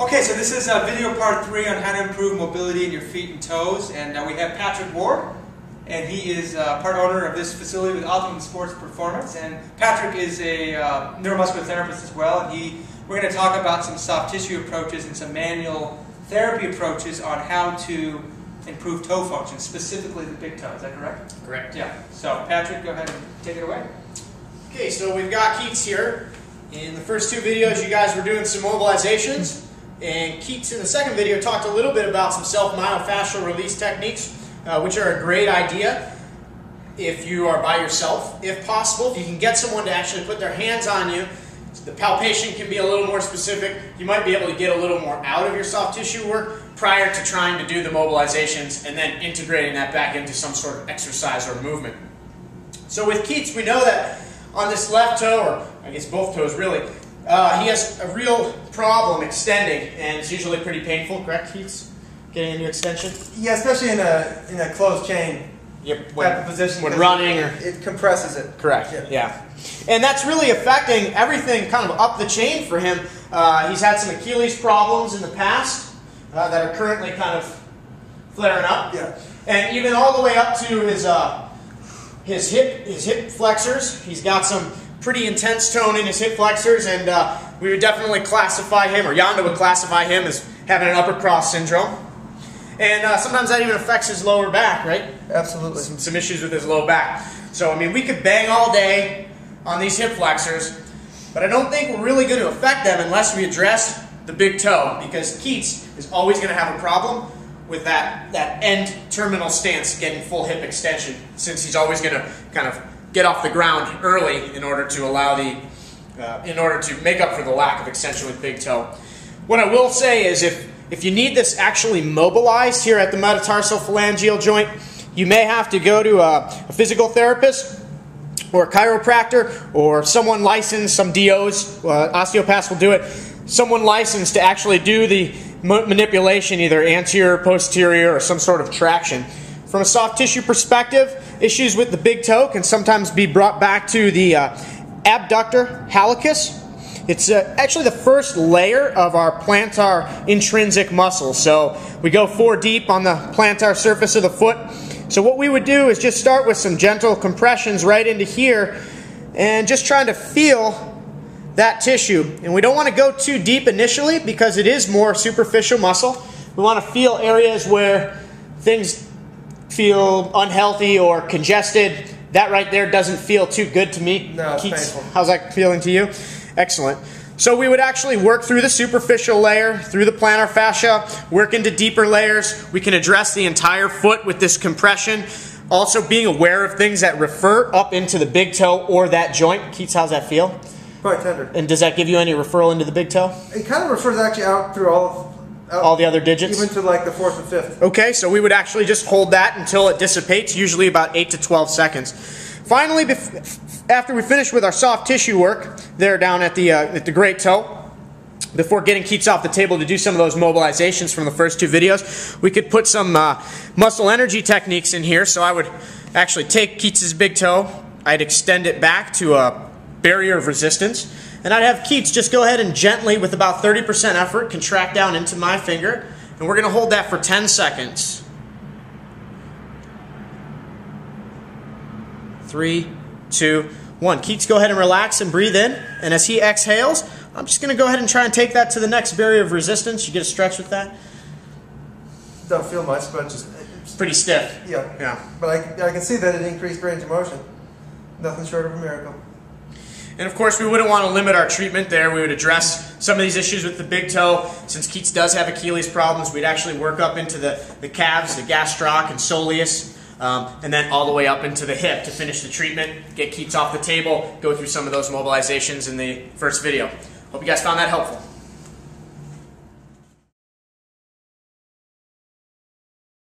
Okay, so this is video part 3 on how to improve mobility in your feet and toes, and we have Patrick Ward, and he is part owner of this facility with Ultimate Sports Performance, and Patrick is a neuromuscular therapist as well, and we're going to talk about some soft tissue approaches and some manual therapy approaches on how to improve toe function, specifically the big toe. Is that correct? Correct. Yeah. So Patrick, go ahead and take it away. Okay, so we've got Keats here. In the first 2 videos, you guys were doing some mobilizations. And Keats in the second video talked a little bit about some self-myofascial release techniques, which are a great idea if you are by yourself. If possible, if you can get someone to actually put their hands on you, the palpation can be a little more specific. You might be able to get a little more out of your soft tissue work prior to trying to do the mobilizations and then integrating that back into some sort of exercise or movement. So with Keats, we know that on this left toe, or I guess both toes really, he has a real problem extending, and it's usually pretty painful, correct, Keats? Getting into extension? Yeah, especially in a closed chain type of position. When running, or it compresses it. Correct. Yeah. And that's really affecting everything kind of up the chain for him. He's had some Achilles problems in the past that are currently kind of flaring up. Yeah. And even all the way up to his hip flexors. He's got some pretty intense tone in his hip flexors, and we would definitely classify him, or Yonda would classify him, as having an upper cross syndrome. And sometimes that even affects his lower back, right? Absolutely. Some issues with his low back. So, I mean, we could bang all day on these hip flexors, but I don't think we're really going to affect them unless we address the big toe, because Keats is always going to have a problem with that end terminal stance, getting full hip extension, since he's always going to kind of get off the ground early in order to allow in order to make up for the lack of extension with big toe. What I will say is if you need this actually mobilized here at the metatarsal phalangeal joint, you may have to go to a physical therapist or a chiropractor or someone licensed, some DOs, osteopaths will do it, someone licensed to actually do the manipulation, either anterior, posterior, or some sort of traction. From a soft tissue perspective, issues with the big toe can sometimes be brought back to the abductor hallucis. It's actually the first layer of our plantar intrinsic muscle. So we go 4 deep on the plantar surface of the foot. So what we would do is just start with some gentle compressions right into here and just trying to feel that tissue. And we don't want to go too deep initially because it is more superficial muscle. We want to feel areas where things feel unhealthy or congested. That right there doesn't feel too good to me. No, it's Keats, painful. how's that feeling to you? Excellent. So we would actually work through the superficial layer, through the plantar fascia, work into deeper layers. We can address the entire foot with this compression. Also being aware of things that refer up into the big toe or that joint. Keats, how's that feel? Quite tender. And does that give you any referral into the big toe? It kind of refers actually out through all the other digits? Even to like the 4th and 5th. Okay, so we would actually just hold that until it dissipates, usually about 8 to 12 seconds. Finally, after we finish with our soft tissue work there down at the great toe, before getting Keats off the table to do some of those mobilizations from the first 2 videos, we could put some muscle energy techniques in here. So I would actually take Keats' big toe, I'd extend it back to a barrier of resistance, and I'd have Keats just go ahead and gently, with about 30% effort, contract down into my finger, and we're going to hold that for 10 seconds. 3, 2, 1. Keats, go ahead and relax and breathe in, and as he exhales, I'm just going to go ahead and try and take that to the next barrier of resistance. You get a stretch with that? Don't feel much, but just It's pretty stiff. yeah. But I can see that it increased range of motion. Nothing short of a miracle. And of course, we wouldn't want to limit our treatment there. We would address some of these issues with the big toe. Since Keats does have Achilles problems, we'd actually work up into the calves, the gastroc and soleus, and then all the way up into the hip to finish the treatment, get Keats off the table, go through some of those mobilizations in the first video. Hope you guys found that helpful.